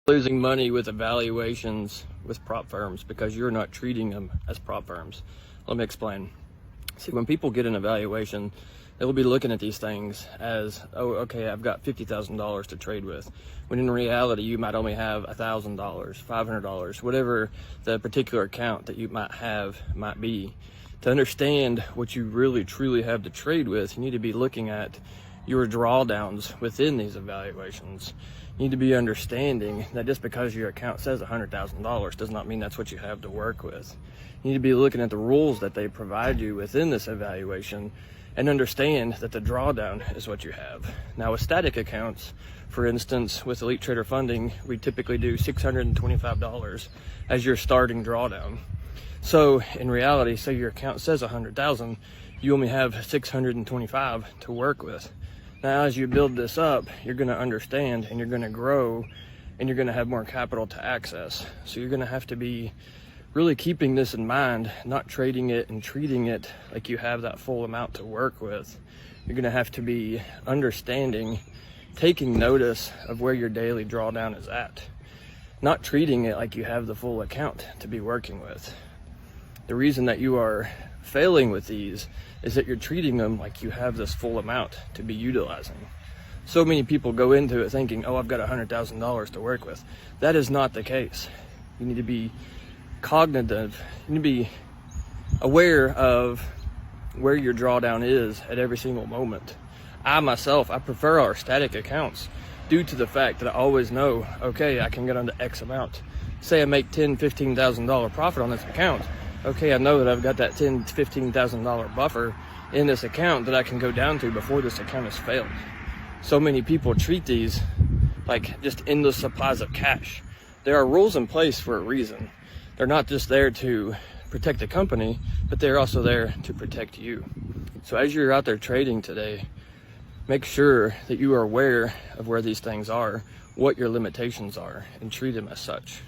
Losing money with evaluations with prop firms because you're not treating them as prop firms. Let me explain. See, when people get an evaluation, they'll be looking at these things as, oh, okay, I've got $50,000 to trade with. When in reality, you might only have $1,000, $500, whatever the particular account that you might have might be. To understand what you really truly have to trade with, you need to be looking at your drawdowns within these evaluations. You need to be understanding that just because your account says $100,000 does not mean that's what you have to work with. You need to be looking at the rules that they provide you within this evaluation and understand that the drawdown is what you have. Now with static accounts, for instance, with Elite Trader Funding, we typically do $625 as your starting drawdown. So in reality, say your account says 100,000, you only have 625 to work with. Now, as you build this up, you're going to understand and you're going to grow and you're going to have more capital to access. So you're going to have to be really keeping this in mind, not trading it and treating it like you have that full amount to work with. You're going to have to be understanding, taking notice of where your daily drawdown is at, not treating it like you have the full account to be working with. The reason that you are failing with these is that you're treating them like you have this full amount to be utilizing. So many people go into it thinking, oh, I've got $100,000 to work with. That is not the case. You need to be cognitive. You need to be aware of where your drawdown is at every single moment. I myself, I prefer our static accounts due to the fact that I always know, okay, I can get onto X amount. Say I make $10,000, $15,000 profit on this account. Okay, I know that I've got that $10,000 to $15,000 buffer in this account that I can go down to before this account has failed. So many people treat these like just endless supplies of cash. There are rules in place for a reason. They're not just there to protect the company, but they're also there to protect you. So as you're out there trading today, make sure that you are aware of where these things are, what your limitations are, and treat them as such.